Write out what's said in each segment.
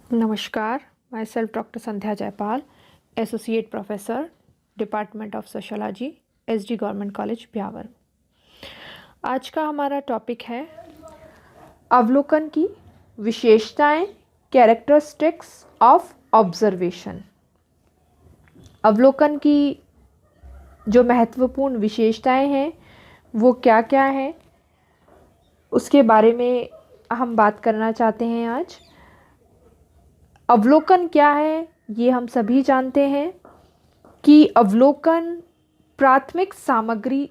नमस्कार, my self doctor Sandhya Jaipal, associate professor, department of sociology, SD government college Beawar. आज का हमारा टॉपिक है अवलोकन की विशेषताएं, कैरेक्टरिस्टिक्स ऑफ ऑब्जर्वेशन। अवलोकन की जो महत्वपूर्ण विशेषताएं हैं वो क्या क्या हैं, उसके बारे में हम बात करना चाहते हैं आज। अवलोकन क्या है ये हम सभी जानते हैं कि अवलोकन प्राथमिक सामग्री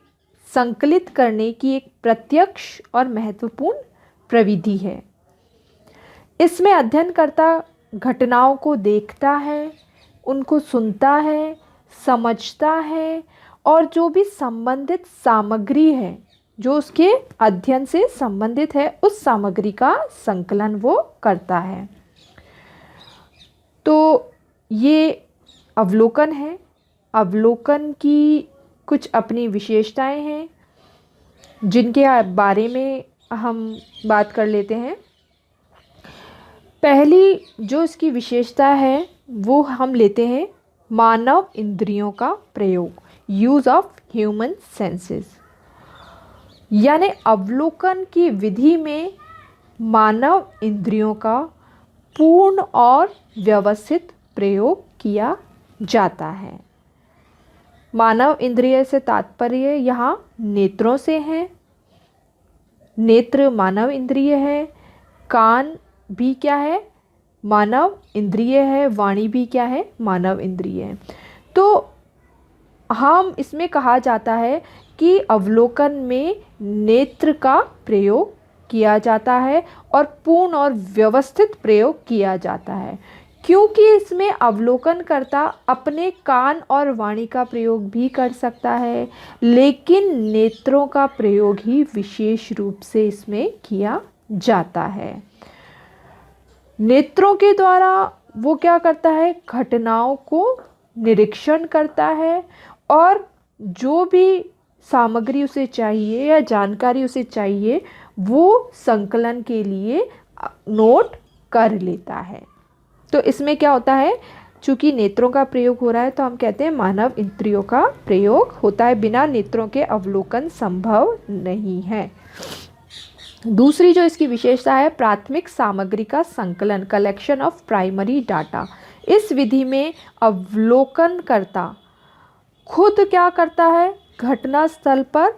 संकलित करने की एक प्रत्यक्ष और महत्वपूर्ण प्रविधि है। इसमें अध्ययनकर्ता घटनाओं को देखता है, उनको सुनता है, समझता है और जो भी संबंधित सामग्री है जो उसके अध्ययन से संबंधित है उस सामग्री का संकलन वो करता है। तो ये अवलोकन है। अवलोकन की कुछ अपनी विशेषताएं हैं जिनके बारे में हम बात कर लेते हैं। पहली जो इसकी विशेषता है वो हम लेते हैं मानव इंद्रियों का प्रयोग, यूज़ ऑफ ह्यूमन सेंसेस। यानी अवलोकन की विधि में मानव इंद्रियों का पूर्ण और व्यवस्थित प्रयोग किया जाता है। मानव इंद्रिय से तात्पर्य यहाँ नेत्रों से है। नेत्र मानव इंद्रिय है, कान भी क्या है, मानव इंद्रिय है, वाणी भी क्या है, मानव इंद्रिय है। तो हम इसमें कहा जाता है कि अवलोकन में नेत्र का प्रयोग किया जाता है और पूर्ण और व्यवस्थित प्रयोग किया जाता है, क्योंकि इसमें अवलोकनकर्ता अपने कान और वाणी का प्रयोग भी कर सकता है, लेकिन नेत्रों का प्रयोग ही विशेष रूप से इसमें किया जाता है। नेत्रों के द्वारा वो क्या करता है, घटनाओं को निरीक्षण करता है और जो भी सामग्री उसे चाहिए या जानकारी उसे चाहिए वो संकलन के लिए नोट कर लेता है। तो इसमें क्या होता है, चूँकि नेत्रों का प्रयोग हो रहा है तो हम कहते हैं मानव इंद्रियों का प्रयोग होता है, बिना नेत्रों के अवलोकन संभव नहीं है। दूसरी जो इसकी विशेषता है प्राथमिक सामग्री का संकलन, कलेक्शन ऑफ प्राइमरी डाटा। इस विधि में अवलोकनकर्ता खुद क्या करता है, घटना स्थल पर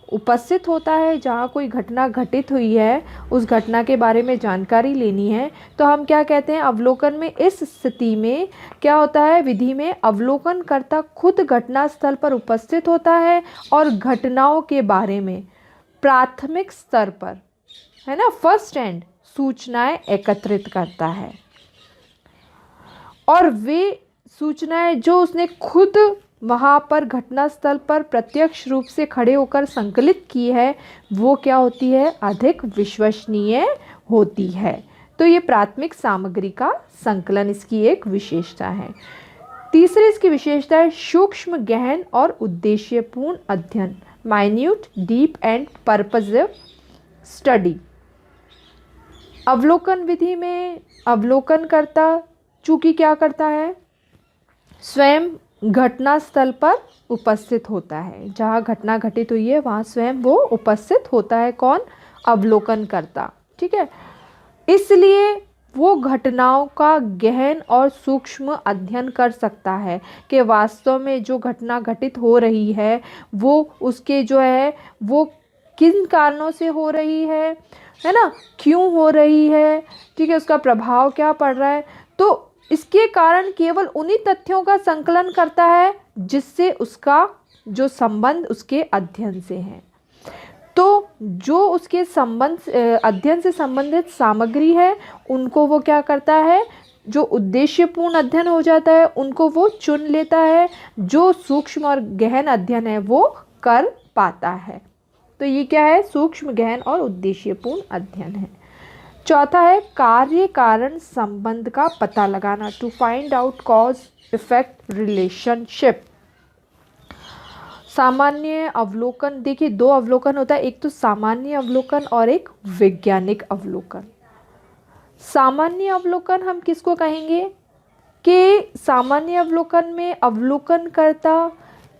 उपस्थित होता है। जहाँ कोई घटना घटित हुई है उस घटना के बारे में जानकारी लेनी है तो हम क्या कहते हैं, अवलोकन में इस स्थिति में क्या होता है, विधि में अवलोकनकर्ता खुद घटना स्थल पर उपस्थित होता है और घटनाओं के बारे में प्राथमिक स्तर पर, है ना, फर्स्ट हैंड सूचनाएं एकत्रित करता है और वे सूचनाएं जो उसने खुद वहाँ पर घटनास्थल पर प्रत्यक्ष रूप से खड़े होकर संकलित की है वो क्या होती है, अधिक विश्वसनीय होती है। तो ये प्राथमिक सामग्री का संकलन इसकी एक विशेषता है। तीसरी इसकी विशेषता है सूक्ष्म, गहन और उद्देश्यपूर्ण अध्ययन, minute, deep and purposive study. अवलोकन विधि में अवलोकनकर्ता चूँकि क्या करता है, स्वयं घटना स्थल पर उपस्थित होता है। जहाँ घटना घटित हुई है वहाँ स्वयं वो उपस्थित होता है। कौन, अवलोकनकर्ता, ठीक है। इसलिए वो घटनाओं का गहन और सूक्ष्म अध्ययन कर सकता है कि वास्तव में जो घटना घटित हो रही है वो उसके जो है वो किन कारणों से हो रही है ना, क्यों हो रही है, ठीक है, उसका प्रभाव क्या पड़ रहा है। तो इसके कारण केवल उन्हीं तथ्यों का संकलन करता है जिससे उसका जो संबंध उसके अध्ययन से है। तो जो उसके संबंध अध्ययन से संबंधित सामग्री है उनको वो क्या करता है, जो उद्देश्यपूर्ण अध्ययन हो जाता है उनको वो चुन लेता है, जो सूक्ष्म और गहन अध्ययन है वो कर पाता है। तो ये क्या है, सूक्ष्म, गहन और उद्देश्यपूर्ण अध्ययन है। चौथा है कार्य कारण संबंध का पता लगाना, to find out cause effect relationship. सामान्य अवलोकन, देखिए दो अवलोकन होता है, एक तो सामान्य अवलोकन और एक वैज्ञानिक अवलोकन। सामान्य अवलोकन हम किसको कहेंगे कि सामान्य अवलोकन में अवलोकनकर्ता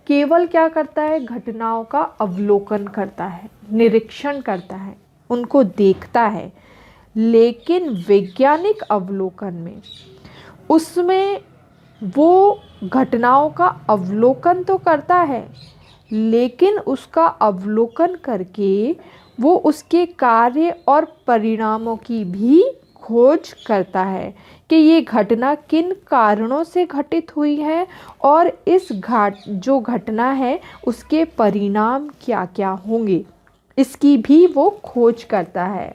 केवल क्या करता है, घटनाओं का अवलोकन करता है, निरीक्षण करता है, उनको देखता है। लेकिन वैज्ञानिक अवलोकन में उसमें वो घटनाओं का अवलोकन तो करता है, लेकिन उसका अवलोकन करके वो उसके कार्य और परिणामों की भी खोज करता है कि ये घटना किन कारणों से घटित हुई है और इस जो घटना है उसके परिणाम क्या क्या होंगे, इसकी भी वो खोज करता है,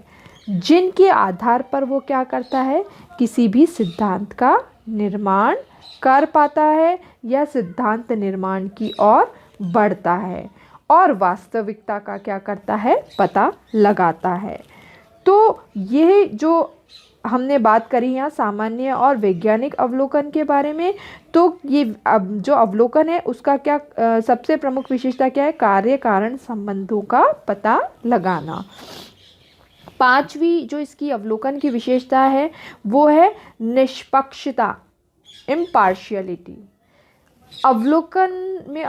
जिनके आधार पर वो क्या करता है, किसी भी सिद्धांत का निर्माण कर पाता है या सिद्धांत निर्माण की ओर बढ़ता है और वास्तविकता का क्या करता है, पता लगाता है। तो यह जो हमने बात करी यहाँ सामान्य और वैज्ञानिक अवलोकन के बारे में, तो ये जो अवलोकन है उसका क्या सबसे प्रमुख विशेषता क्या है, कार्य कारण संबंधों का पता लगाना। पांचवी जो इसकी अवलोकन की विशेषता है वो है निष्पक्षता, इम्पार्शियलिटी। अवलोकन में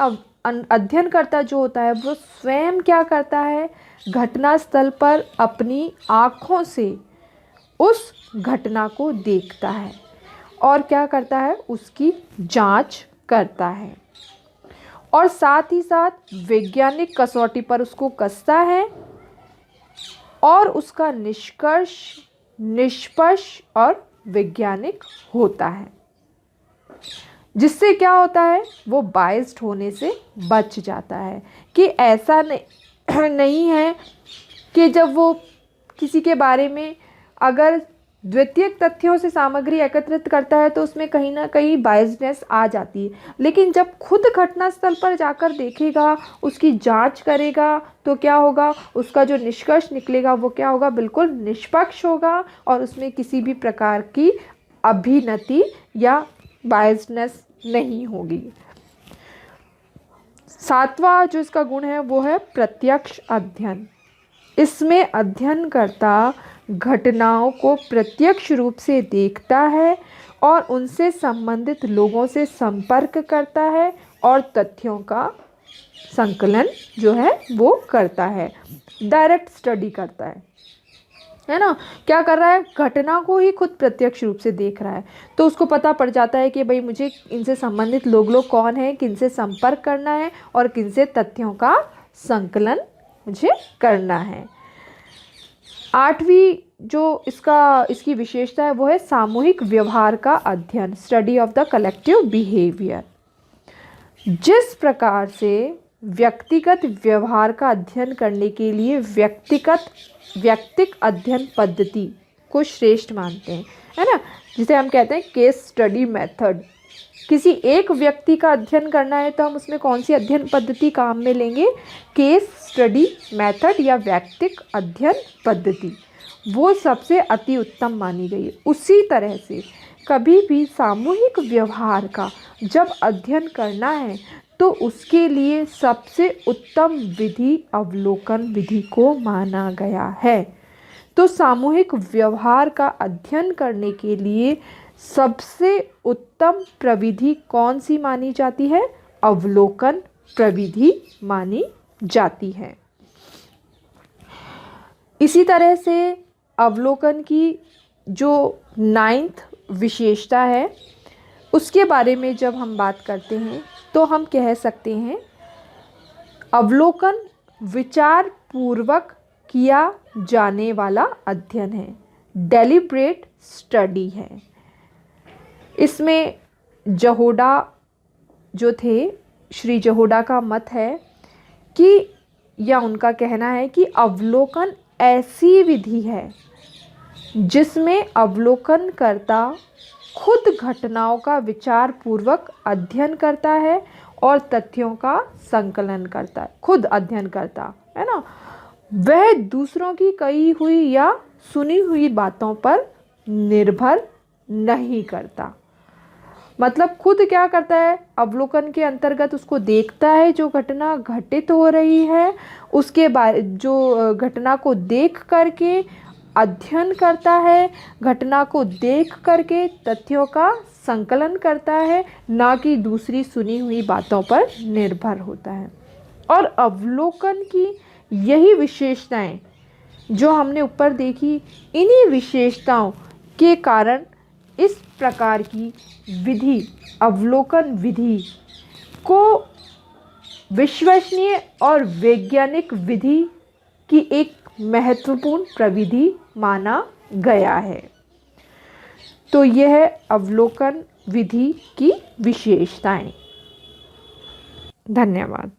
अध्ययनकर्ता जो होता है वो स्वयं क्या करता है, घटना स्थल पर अपनी आँखों से उस घटना को देखता है और क्या करता है, उसकी जांच करता है और साथ ही साथ वैज्ञानिक कसौटी पर उसको कसता है और उसका निष्कर्ष निष्पक्ष और वैज्ञानिक होता है, जिससे क्या होता है, वो बायस्ड होने से बच जाता है कि ऐसा नहीं है कि जब वो किसी के बारे में अगर द्वितीयक तथ्यों से सामग्री एकत्रित करता है तो उसमें कहीं ना कहीं बायसनेस आ जाती है, लेकिन जब खुद घटनास्थल पर जाकर देखेगा, उसकी जांच करेगा, तो क्या होगा, उसका जो निष्कर्ष निकलेगा वो क्या होगा, बिल्कुल निष्पक्ष होगा और उसमें किसी भी प्रकार की अभिनति या बायसनेस नहीं होगी। सातवां जो इसका गुण है वो है प्रत्यक्ष अध्ययन। इसमें अध्ययनकर्ता घटनाओं को प्रत्यक्ष रूप से देखता है और उनसे संबंधित लोगों से संपर्क करता है और तथ्यों का संकलन जो है वो करता है, डायरेक्ट स्टडी करता है ना। क्या कर रहा है, घटना को ही खुद प्रत्यक्ष रूप से देख रहा है, तो उसको पता पड़ जाता है कि भाई मुझे इनसे संबंधित लोग कौन हैं, किनसे संपर्क करना है और किनसे तथ्यों का संकलन मुझे करना है। आठवीं जो इसकी विशेषता है वो है सामूहिक व्यवहार का अध्ययन, study of the collective behaviour. जिस प्रकार से व्यक्तिगत व्यवहार का अध्ययन करने के लिए व्यक्तिक अध्ययन पद्धति को श्रेष्ठ मानते हैं, है ना, जिसे हम कहते हैं केस स्टडी मेथड। किसी एक व्यक्ति का अध्ययन करना है तो हम उसमें कौन सी अध्ययन पद्धति काम में लेंगे, केस स्टडी मेथड या व्यक्तिक अध्ययन पद्धति, वो सबसे अति उत्तम मानी गई है। उसी तरह से कभी भी सामूहिक व्यवहार का जब अध्ययन करना है तो उसके लिए सबसे उत्तम विधि अवलोकन विधि को माना गया है। तो सामूहिक व्यवहार का अध्ययन करने के लिए सबसे उत्तम प्रविधि कौन सी मानी जाती है, अवलोकन प्रविधि मानी जाती है। इसी तरह से अवलोकन की जो 9th विशेषता है उसके बारे में जब हम बात करते हैं तो हम कह सकते हैं अवलोकन विचार पूर्वक किया जाने वाला अध्ययन है, डेलिब्रेट स्टडी है। इसमें जहोडा जो थे, श्री जहोडा का मत है कि या उनका कहना है कि अवलोकन ऐसी विधि है जिसमें अवलोकनकर्ता खुद घटनाओं का विचार पूर्वक अध्ययन करता है और तथ्यों का संकलन करता है। खुद अध्ययन करता है ना, वह दूसरों की कही हुई या सुनी हुई बातों पर निर्भर नहीं करता। मतलब खुद क्या करता है, अवलोकन के अंतर्गत उसको देखता है जो घटना घटित हो रही है, उसके बारे जो घटना को देख करके अध्ययन करता है, घटना को देख करके तथ्यों का संकलन करता है, ना कि दूसरी सुनी हुई बातों पर निर्भर होता है। और अवलोकन की यही विशेषताएं जो हमने ऊपर देखी, इन्हीं विशेषताओं के कारण इस प्रकार की विधि, अवलोकन विधि को विश्वसनीय और वैज्ञानिक विधि की एक महत्वपूर्ण प्रविधि माना गया है। तो यह अवलोकन विधि की विशेषताएं। धन्यवाद।